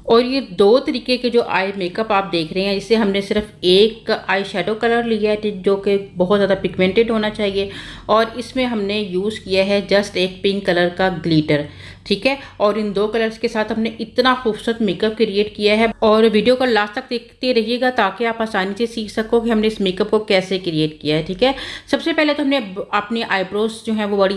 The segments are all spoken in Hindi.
और ये दो तरीके के जो आई मेकअप आप देख रहे हैं, इससे हमने सिर्फ एक आई शेडो कलर लिया है जो कि बहुत ज़्यादा पिगमेंटेड होना चाहिए, और इसमें हमने यूज़ किया है जस्ट एक पिंक कलर का ग्लिटर, ठीक है। और इन दो कलर्स के साथ हमने इतना खूबसूरत मेकअप क्रिएट किया है। और वीडियो को लास्ट तक देखते रहिएगा ताकि आप आसानी से सीख सको कि हमने इस मेकअप को कैसे क्रिएट किया है, ठीक है। सबसे पहले तो हमने अपनी आईब्रोज जो है वो बड़ी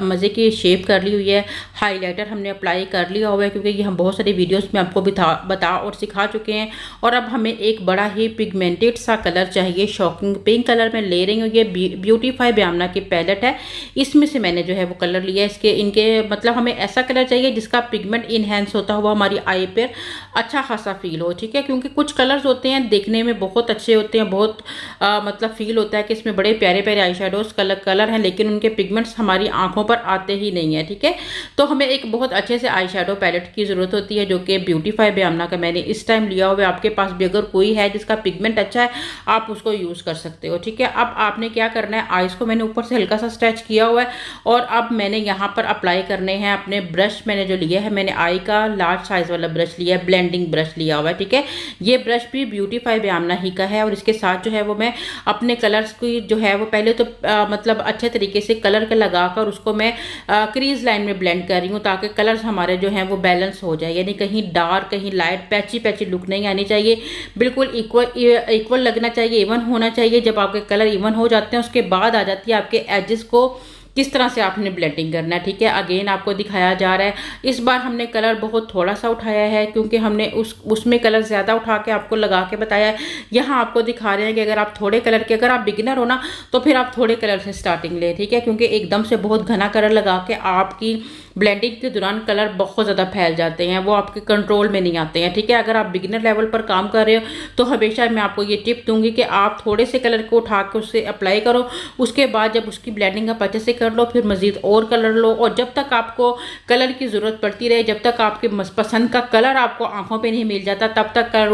मज़े की शेप कर ली हुई है। हाईलाइटर हमने अप्लाई कर लिया हुआ है क्योंकि ये हम बहुत सारी वीडियोस में आपको बता और सिखा चुके हैं। और अब हमें एक बड़ा ही पिगमेंटेड सा कलर चाहिए, शॉकिंग पिंक कलर में ले रही हूँ। ये ब्यूटीफाई ब्यामना की पैलेट है, इसमें से मैंने जो है वो कलर लिया है। इनके मतलब हमें ऐसा कलर चाहिए जिसका पिगमेंट इनहेंस होता हुआ हमारी आई पर अच्छा खासा फील हो, ठीक है। क्योंकि कुछ कलर्स होते हैं देखने में बहुत अच्छे होते हैं, बहुत मतलब फील होता है कि इसमें बड़े प्यारे प्यारे आई शेडोज कलर हैं, लेकिन उनके पिगमेंट्स हमारी आंखों पर आते ही नहीं है, ठीक है। तो हमें एक बहुत अच्छे से आई शेडो पैलेट की ज़रूरत होती है जो कि ब्यूटीफाई ब्यामना का मैंने इस टाइम लिया हुआ है। आपके पास भी अगर कोई है जिसका पिगमेंट अच्छा है आप उसको यूज़ कर सकते हो, ठीक है। अब आपने क्या करना है, आईज को मैंने ऊपर से हल्का सा स्ट्रेच किया हुआ है और अब मैंने यहाँ पर अप्लाई करने हैं अपने ब्रश। मैंने जो लिया है, मैंने आई का लार्ज साइज वाला ब्रश लिया है, ब्लेंडिंग ब्रश लिया हुआ है, ठीक है। ये ब्रश भी ब्यूटीफाई ब्यामना ही का है और इसके साथ जो है वो मैं अपने कलर्स की जो है वो पहले तो मतलब अच्छे तरीके से कलर के लगाकर उसको मैं क्रीज लाइन में ब्लेंड कर रही हूँ ताकि कलर्स हमारे जो हैं वो बैलेंस हो जाए, यानी कहीं डार्क कहीं लाइट पैची पैची लुक नहीं आनी चाहिए, बिल्कुल इक्वल लगना चाहिए, इवन होना चाहिए। जब आपके कलर इवन हो जाते हैं उसके बाद आ जाती है आपके एजेस को किस तरह से आपने ब्लेंडिंग करना है, ठीक है। अगेन आपको दिखाया जा रहा है, इस बार हमने कलर बहुत थोड़ा सा उठाया है क्योंकि हमने उसमें कलर ज़्यादा उठा के आपको लगा के बताया है। यहाँ आपको दिखा रहे हैं कि अगर आप थोड़े कलर के, अगर आप बिगिनर हो ना तो फिर आप थोड़े कलर से स्टार्टिंग लें, ठीक है। क्योंकि एकदम से बहुत घना कलर लगा के आपकी ब्लेंडिंग के दौरान कलर बहुत ज़्यादा फैल जाते हैं, वो आपके कंट्रोल में नहीं आते हैं, ठीक है। अगर आप बिगिनर लेवल पर काम कर रहे हो तो हमेशा मैं आपको ये टिप दूंगी कि आप थोड़े से कलर को उठा के उससे अप्लाई करो, उसके बाद जब उसकी ब्लेंडिंग आप अच्छे से कर लो फिर मज़ीद और कलर लो, और जब तक आपको कलर की ज़रूरत पड़ती रहे, जब तक आपके पसंद का कलर आपको आंखों पे नहीं मिल जाता तब तक कलर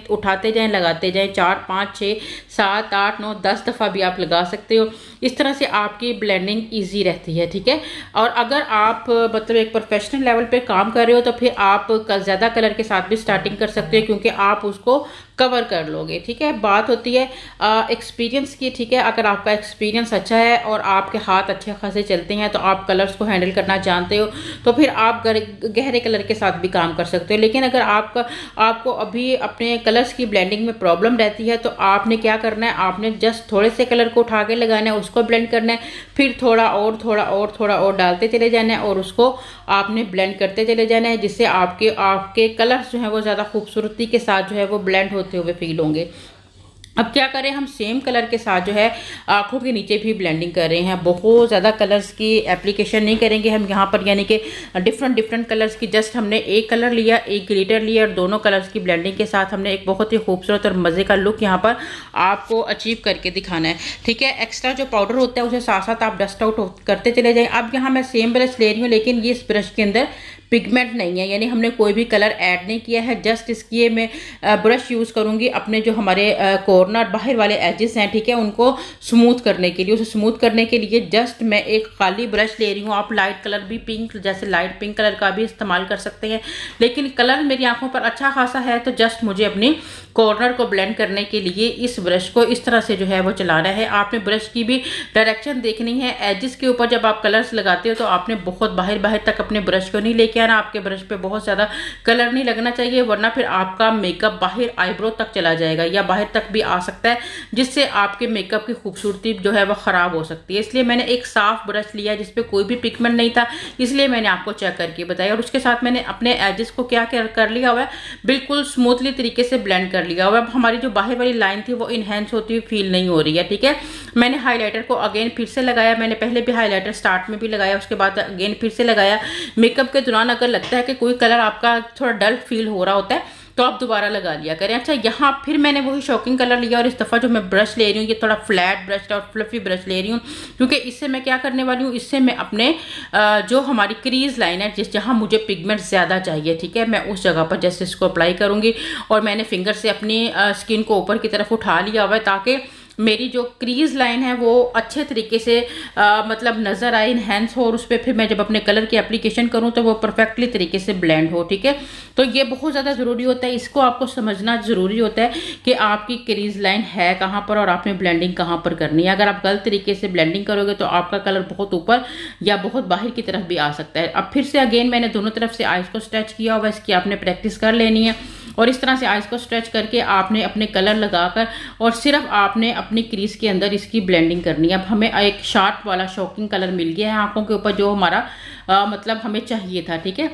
उठाते जाएं, लगाते जाएं। 4 5 6 7 8 9 10 दफ़ा भी आप लगा सकते हो। इस तरह से आपकी ब्लेंडिंग ईजी रहती है, ठीक है। और अगर आप मतलब एक प्रोफेशनल लेवल पे काम कर रहे हो तो फिर आप ज़्यादा कलर के साथ भी स्टार्टिंग कर सकते हो क्योंकि आप उसको कवर कर लोगे, ठीक है। बात होती है एक्सपीरियंस की, ठीक है। अगर आपका एक्सपीरियंस अच्छा है और आपके हाथ अच्छे खासे चलते हैं तो आप कलर्स को हैंडल करना जानते हो तो फिर आप गहरे कलर के साथ भी काम कर सकते हो। लेकिन अगर आपको अभी अपने कलर्स की ब्लेंडिंग में प्रॉब्लम रहती है तो आपने क्या करना है, आपने जस्ट थोड़े से कलर को उठा के लगाना है, उसको ब्लेंड करना है, फिर थोड़ा और डालते चले जाना है और उसको आपने ब्लेंड करते चले जाना है, जिससे आपके कलर्स जो है वो ज़्यादा खूबसूरती के साथ जो है वो ब्लेंड होते हुए फील होंगे। अब क्या करें, हम सेम कलर के साथ जो है आंखों के नीचे भी ब्लेंडिंग कर रहे हैं। बहुत ज़्यादा कलर्स की एप्लीकेशन नहीं करेंगे हम यहाँ पर, यानी कि डिफरेंट कलर्स की जस्ट हमने एक कलर लिया, एक ग्लिटर लिया और दोनों कलर्स की ब्लेंडिंग के साथ हमने एक बहुत ही खूबसूरत और मज़े का लुक यहाँ पर आपको अचीव करके दिखाना है, ठीक है। एक्स्ट्रा जो पाउडर होता है उसे साथ साथ आप डस्ट आउट करते चले जाएँ। अब यहाँ मैं सेम ब्रश ले रही हूँ लेकिन ये इस ब्रश के अंदर पिगमेंट नहीं है, यानी हमने कोई भी कलर ऐड नहीं किया है। जस्ट इसकी मैं ब्रश यूज़ करूँगी अपने जो हमारे कॉर्नर बाहर वाले एजेस हैं, ठीक है, उनको स्मूथ करने के लिए। उसे स्मूथ करने के लिए जस्ट मैं एक खाली ब्रश ले रही हूँ। आप लाइट कलर भी पिंक, जैसे लाइट पिंक कलर का भी इस्तेमाल कर सकते हैं, लेकिन कलर मेरी आंखों पर अच्छा खासा है तो जस्ट मुझे अपनी कॉर्नर को ब्लेंड करने के लिए इस ब्रश को इस तरह से जो है वो चलाना है। आपने ब्रश की भी डायरेक्शन देखनी है। एजेस के ऊपर जब आप कलर्स लगाते हो तो आपने बहुत बाहर तक अपने ब्रश को नहीं लेके आना, आपके ब्रश पे बहुत ज़्यादा कलर नहीं लगना चाहिए, वरना फिर आपका मेकअप बाहर आईब्रो तक चला जाएगा या बाहर तक भी आ सकता है, जिससे आपके मेकअप की खूबसूरती जो है वो ख़राब हो सकती है। इसलिए मैंने एक साफ ब्रश लिया जिसपे कोई भी पिगमेंट नहीं था, इसलिए मैंने आपको चेक करके बताया। और उसके साथ मैंने अपने एजेस को क्या कर लिया हुआ है, बिल्कुल स्मूथली तरीके से ब्लेंड कर लिया हुआ है। अब हमारी जो बाहर वाली लाइन थी वो इनहेंस होती हुई फील नहीं हो रही है, ठीक है। मैंने हाईलाइटर को अगेन फिर से लगाया, मैंने पहले भी हाईलाइटर स्टार्ट में भी लगाया, उसके बाद अगेन फिर से लगाया। मेकअप के दौरान अगर लगता है कि कोई कलर आपका थोड़ा डल फील हो रहा होता है तो आप दोबारा लगा लिया करें। अच्छा, यहाँ फिर मैंने वही शॉकिंग कलर लिया और इस दफ़ा जो मैं ब्रश ले रही हूँ ये थोड़ा फ्लैट ब्रश और फ्लफी ब्रश ले रही हूँ, क्योंकि इससे मैं क्या करने वाली हूँ, इससे मैं अपने जो हमारी क्रीज लाइन है जहाँ मुझे पिगमेंट ज़्यादा चाहिए, ठीक है, मैं उस जगह पर जैसे इसको अप्लाई करूँगी। और मैंने फिंगर से अपनी स्किन को ऊपर की तरफ उठा लिया हुआ है ताकि मेरी जो क्रीज लाइन है वो अच्छे तरीके से मतलब नज़र आए, इन्हेंस हो, और उस पर फिर मैं जब अपने कलर की एप्लीकेशन करूँ तो वो परफेक्टली तरीके से ब्लेंड हो। ठीक है, तो ये बहुत ज़्यादा ज़रूरी होता है, इसको आपको समझना ज़रूरी होता है कि आपकी क्रीज लाइन है कहाँ पर और आपने ब्लेंडिंग कहाँ पर करनी है। अगर आप गलत तरीके से ब्लेंडिंग करोगे तो आपका कलर बहुत ऊपर या बहुत बाहर की तरफ भी आ सकता है। अब फिर से अगेन मैंने दोनों तरफ से आइज़ को स्ट्रेच किया हुआ, इसकी आपने प्रैक्टिस कर लेनी है। और इस तरह से आइज़ को स्ट्रेच करके आपने अपने कलर लगाकर और सिर्फ आपने अपनी क्रीज के अंदर इसकी ब्लेंडिंग करनी है। अब हमें एक शार्प वाला शॉकिंग कलर मिल गया है आंखों के ऊपर, जो हमारा मतलब हमें चाहिए था। ठीक है,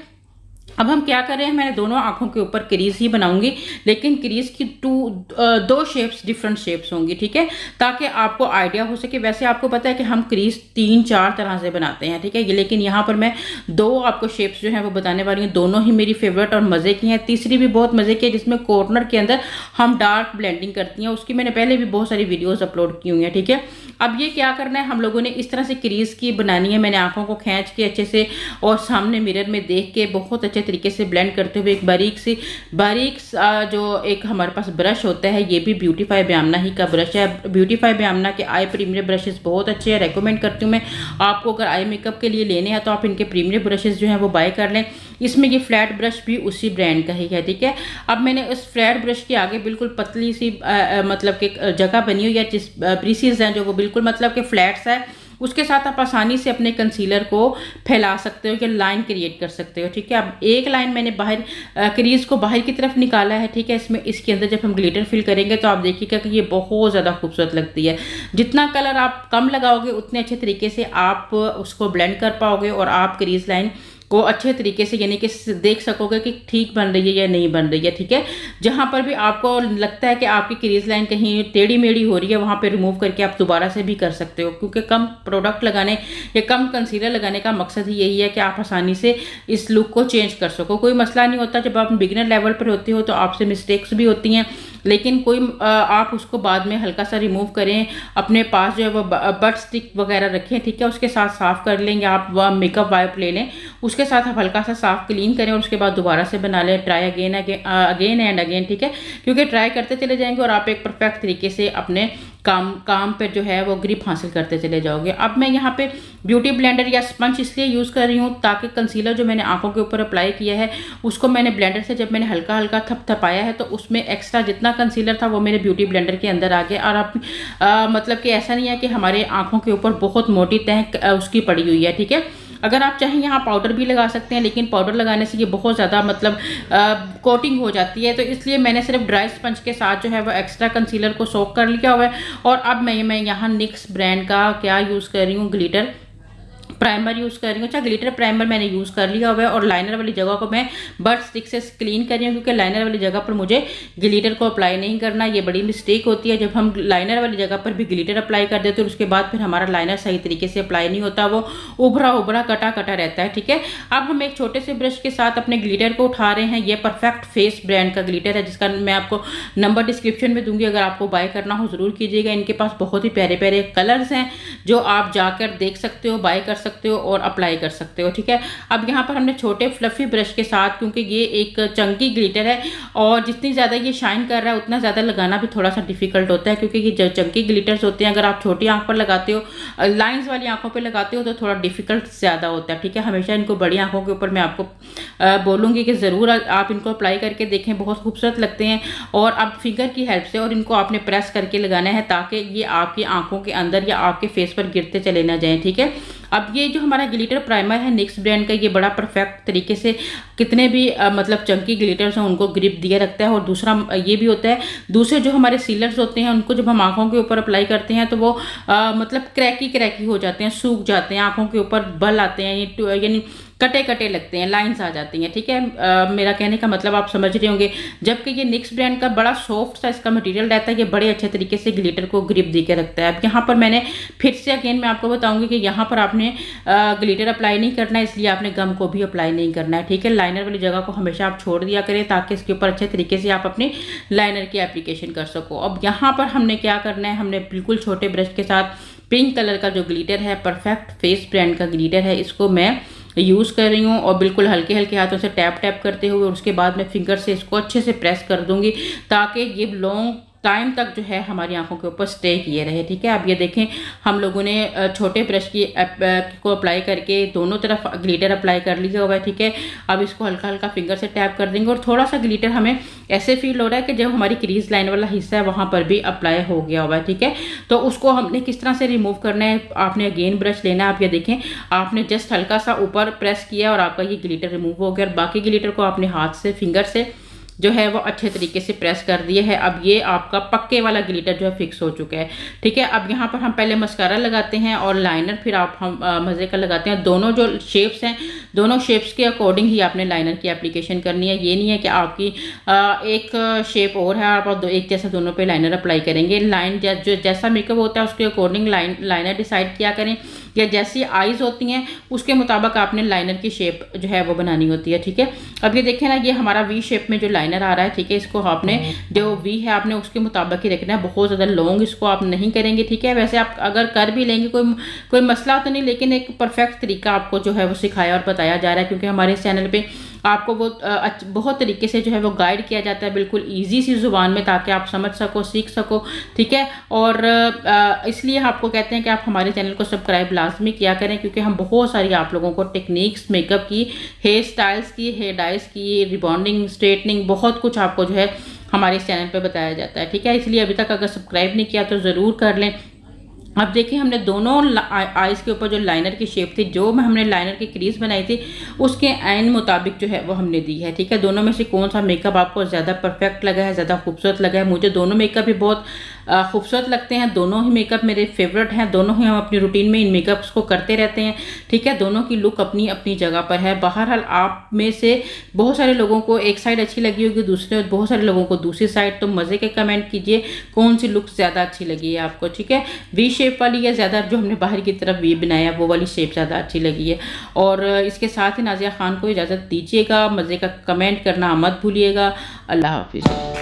अब हम क्या कर रहे हैं, मैंने दोनों आंखों के ऊपर क्रीज ही बनाऊंगी, लेकिन क्रीज की दो शेप्स, डिफरेंट शेप्स होंगी। ठीक है, ताकि आपको आइडिया हो सके। वैसे आपको पता है कि हम क्रीज 3-4 तरह से बनाते हैं। ठीक है, लेकिन यहाँ पर मैं 2 आपको शेप्स जो है वो बताने वाली हूँ। दोनों ही मेरी फेवरेट और मज़े की हैं। तीसरी भी बहुत मज़े की है, जिसमें कॉर्नर के अंदर हम डार्क ब्लेंडिंग करती हैं। उसकी मैंने पहले भी बहुत सारी वीडियोज़ अपलोड की हुई हैं। ठीक है, अब ये क्या करना है, हम लोगों ने इस तरह से क्रीज की बनानी है। मैंने आंखों को खींच के अच्छे से और सामने मिरर में देख के बहुत अच्छे तरीके से ब्लेंड करते हुए एक बारीक जो एक हमारे पास ब्रश होता है, ये भी ब्यूटीफाई ब्यामना ही का ब्रश है। ब्यूटीफाई ब्यामना के आई प्रीमियर ब्रशेस बहुत अच्छे हैं, रेकमेंड करती हूँ मैं आपको। अगर आई मेकअप के लिए लेने हैं तो आप इनके प्रीमियर ब्रशेस जो हैं वो बाय कर लें। इसमें ये फ्लैट ब्रश भी उसी ब्रांड का ही है। ठीक है, अब मैंने उस फ्लैट ब्रश के आगे बिल्कुल पतली सी मतलब कि जगह बनी हुई है, जिस ब्रिसेस हैं जो वो बिल्कुल मतलब कि फ्लैट्स है, उसके साथ आप आसानी से अपने कंसीलर को फैला सकते हो, कि लाइन क्रिएट कर सकते हो। ठीक है, अब एक लाइन मैंने बाहर क्रीज को बाहर की तरफ निकाला है। ठीक है, इसमें इसके अंदर जब हम ग्लिटर फिल करेंगे तो आप देखिएगा कि ये बहुत ज़्यादा खूबसूरत लगती है। जितना कलर आप कम लगाओगे उतने अच्छे तरीके से आप उसको ब्लेंड कर पाओगे और आप क्रीज लाइन को अच्छे तरीके से यानी कि देख सकोगे कि ठीक बन रही है या नहीं बन रही है। ठीक है, जहां पर भी आपको लगता है कि आपकी क्रीज लाइन कहीं टेढ़ी मेढ़ी हो रही है, वहां पे रिमूव करके आप दोबारा से भी कर सकते हो, क्योंकि कम प्रोडक्ट लगाने या कम कंसीलर लगाने का मकसद ही यही है कि आप आसानी से इस लुक को चेंज कर सको। कोई मसला नहीं होता, जब आप बिगिनर लेवल पर होते हो तो आपसे मिस्टेक्स भी होती हैं, लेकिन कोई आप उसको बाद में हल्का सा रिमूव करें, अपने पास जो है वो बट स्टिक वगैरह रखें। ठीक है, उसके साथ साफ कर लें, या आप मेकअप वाइप ले लें, उसके साथ आप हल्का सा साफ क्लीन करें और उसके बाद दोबारा से बना लें। Try again and again. ठीक है, क्योंकि ट्राई करते चले जाएंगे और आप एक परफेक्ट तरीके से अपने काम पे जो है वो ग्रिप हासिल करते चले जाओगे। अब मैं यहाँ पे ब्यूटी ब्लेंडर या स्पंज इसलिए यूज़ कर रही हूँ ताकि कंसीलर जो मैंने आंखों के ऊपर अप्लाई किया है उसको मैंने ब्लेंडर से जब मैंने हल्का हल्का थपथपाया है तो उसमें एक्स्ट्रा जितना कंसीलर था वो मेरे ब्यूटी ब्लेंडर के अंदर आ गया। और अब मतलब कि ऐसा नहीं है कि हमारे आंखों के ऊपर बहुत मोटी तह उसकी पड़ी हुई है। ठीक है, अगर आप चाहें यहाँ पाउडर भी लगा सकते हैं, लेकिन पाउडर लगाने से ये बहुत ज़्यादा मतलब कोटिंग हो जाती है, तो इसलिए मैंने सिर्फ ड्राई स्पंज के साथ जो है वो एक्स्ट्रा कंसीलर को सोक कर लिया हुआ है। और अब मैं यहाँ निक्स ब्रांड का क्या यूज़ कर रही हूँ, ग्लिटर प्राइमर यूज़ कर रही हूँ। अच्छा, ग्लिटर प्राइमर मैंने यूज़ कर लिया हुआ है और लाइनर वाली जगह को मैं बट स्टिक से क्लीन कर रही हूँ, क्योंकि लाइनर वाली जगह पर मुझे ग्लिटर को अप्लाई नहीं करना। ये बड़ी मिस्टेक होती है, जब हम लाइनर वाली जगह पर भी ग्लिटर अप्लाई कर देते हैं और उसके बाद फिर हमारा लाइनर सही तरीके से अप्लाई नहीं होता, वो उभरा कटा रहता है। ठीक है, अब हम एक छोटे से ब्रश के साथ अपने ग्लिटर को उठा रहे हैं। ये परफेक्ट फेस ब्रांड का ग्लिटर है, जिसका मैं आपको नंबर डिस्क्रिप्शन में दूंगी, अगर आपको बाय करना हो ज़रूर कीजिएगा। इनके पास बहुत ही प्यारे प्यारे कलर्स हैं जो आप जाकर देख सकते हो, बाय कर सकते हो और अप्लाई कर सकते हो। ठीक है, अब यहाँ पर हमने छोटे फ्लफी ब्रश के साथ, क्योंकि ये एक चंकी ग्लिटर है और जितनी ज़्यादा ये शाइन कर रहा है उतना ज़्यादा लगाना भी थोड़ा सा डिफिकल्ट होता है, क्योंकि ये जो चंकी ग्लिटर्स होते हैं अगर आप छोटी आंख पर लगाते हो, लाइंस वाली आंखों पे लगाते हो तो थोड़ा डिफिकल्ट ज़्यादा होता है। ठीक है, हमेशा इनको बड़ी आंखों के ऊपर मैं आपको बोलूँगी कि ज़रूर आप इनको अप्लाई करके देखें, बहुत खूबसूरत लगते हैं। और अब फिंगर की हेल्प से और इनको आपने प्रेस करके लगाना है ताकि ये आपकी आंखों के अंदर या आपके फेस पर गिरते चले ना जाएं। ठीक है, अब ये जो हमारा ग्लिटर प्राइमर है निक्स ब्रांड का, ये बड़ा परफेक्ट तरीके से कितने भी मतलब चंकी ग्लिटर्स हैं उनको ग्रिप दिया रखता है। और दूसरा ये भी होता है, दूसरे जो हमारे सीलर्स होते हैं उनको जब हम आंखों के ऊपर अप्लाई करते हैं तो वो मतलब क्रैकी हो जाते हैं, सूख जाते हैं, आंखों के ऊपर बल आते हैं, यानी कटे लगते हैं, लाइंस आ जाती हैं। ठीक है, मेरा कहने का मतलब आप समझ रहे होंगे। जबकि ये निक्स ब्रांड का बड़ा सॉफ्ट सा इसका मटेरियल रहता है, ये बड़े अच्छे तरीके से ग्लिटर को ग्रिप दे के रखता है। अब यहाँ पर मैंने फिर से अगेन मैं आपको बताऊंगी कि यहाँ पर आपने ग्लिटर अप्लाई नहीं करना है, इसलिए आपने गम को भी अप्लाई नहीं करना है। ठीक है, लाइनर वाली जगह को हमेशा आप छोड़ दिया करें ताकि इसके ऊपर अच्छे तरीके से आप अपनी लाइनर की एप्लीकेशन कर सको। अब यहाँ पर हमने क्या करना है, हमने बिल्कुल छोटे ब्रश के साथ पिंक कलर का जो ग्लिटर है, परफेक्ट फेस ब्रांड का ग्लिटर है, इसको मैं यूज़ कर रही हूँ और बिल्कुल हल्के हाथों से टैप करते हुए, और उसके बाद मैं फिंगर से इसको अच्छे से प्रेस कर दूंगी ताकि ये लॉन्ग टाइम तक जो है हमारी आंखों के ऊपर स्टे किए रहे। ठीक है, अब ये देखें हम लोगों ने छोटे ब्रश की को अप्लाई करके दोनों तरफ ग्लिटर अप्लाई कर लिया हुआ है। ठीक है, अब इसको हल्का हल्का फिंगर से टैप कर देंगे और थोड़ा सा ग्लिटर हमें ऐसे फील हो रहा है कि जब हमारी क्रीज लाइन वाला हिस्सा है वहाँ पर भी अप्लाई हो गया हुआ है। ठीक है, तो उसको हमने किस तरह से रिमूव करना है, आपने अगेन ब्रश लेना है। आप ये देखें आपने जस्ट हल्का सा ऊपर प्रेस किया और आपका ये ग्लिटर रिमूव हो गया और बाकी ग्लिटर को आपने हाथ से फिंगर से जो है वो अच्छे तरीके से प्रेस कर दिए है। अब ये आपका पक्के वाला ग्लिटर जो है फिक्स हो चुका है। ठीक है, अब यहाँ पर हम पहले मस्कारा लगाते हैं और लाइनर फिर हम मज़े का लगाते हैं। दोनों जो शेप्स हैं, दोनों शेप्स के अकॉर्डिंग ही आपने लाइनर की एप्लीकेशन करनी है। ये नहीं है कि आपकी एक शेप और है आप एक जैसा दोनों पे लाइनर अप्लाई करेंगे। लाइन जो जैसा मेकअप होता है उसके अकॉर्डिंग लाइनर डिसाइड किया करें, या जैसी आईज होती हैं उसके मुताबिक आपने लाइनर की शेप जो है वो बनानी होती है। ठीक है, अब ये देखें ना, ये हमारा वी शेप में जो लाइनर आ रहा है। ठीक है, इसको आपने जो वी है आपने उसके मुताबिक ही रखना है, बहुत ज़्यादा लॉन्ग इसको आप नहीं करेंगे। ठीक है, वैसे आप अगर कर भी लेंगे कोई मसला तो नहीं, लेकिन एक परफेक्ट तरीका आपको जो है वो सिखाया और बताया जा रहा है, क्योंकि हमारे चैनल पे आपको वो बहुत तरीके से जो है वो गाइड किया जाता है बिल्कुल ईजी सी ज़ुबान में, ताकि आप समझ सको, सीख सको। ठीक है, और इसलिए आपको कहते हैं कि आप हमारे चैनल को सब्सक्राइब लाजमी किया करें, क्योंकि हम बहुत सारी आप लोगों को टेक्निक्स मेकअप की, हेयर स्टाइल्स की, हेयर डाइज की, रिबॉन्डिंग, स्ट्रेटनिंग, बहुत कुछ आपको जो है हमारे इस चैनल पे बताया जाता है। ठीक है, इसलिए अभी तक अगर सब्सक्राइब नहीं किया तो ज़रूर कर लें। अब देखिए हमने दोनों आईज के ऊपर जो लाइनर की शेप थी, जो हमने लाइनर की क्रीज बनाई थी उसके ऐन मुताबिक जो है वो हमने दी है। ठीक है, दोनों में से कौन सा मेकअप आपको ज़्यादा परफेक्ट लगा है, ज़्यादा खूबसूरत लगा है? मुझे दोनों मेकअप भी बहुत खूबसूरत लगते हैं। दोनों ही मेकअप मेरे फेवरेट हैं, दोनों ही हम अपनी रूटीन में इन मेकअप्स को करते रहते हैं। ठीक है, दोनों की लुक अपनी अपनी जगह पर है। बहरहाल आप में से बहुत सारे लोगों को एक साइड अच्छी लगी होगी, दूसरे बहुत सारे लोगों को दूसरी साइड, तो मज़े के कमेंट कीजिए कौन सी लुक ज़्यादा अच्छी लगी है आपको। ठीक है, वी शेप वाली है ज़्यादा, जो हमने बाहर की तरफ वी बनाया वो वाली शेप ज़्यादा अच्छी लगी है। और इसके साथ ही नाज़िया खान को इजाज़त दीजिएगा। मज़े का कमेंट करना मत भूलिएगा। अल्लाह हाफिज़।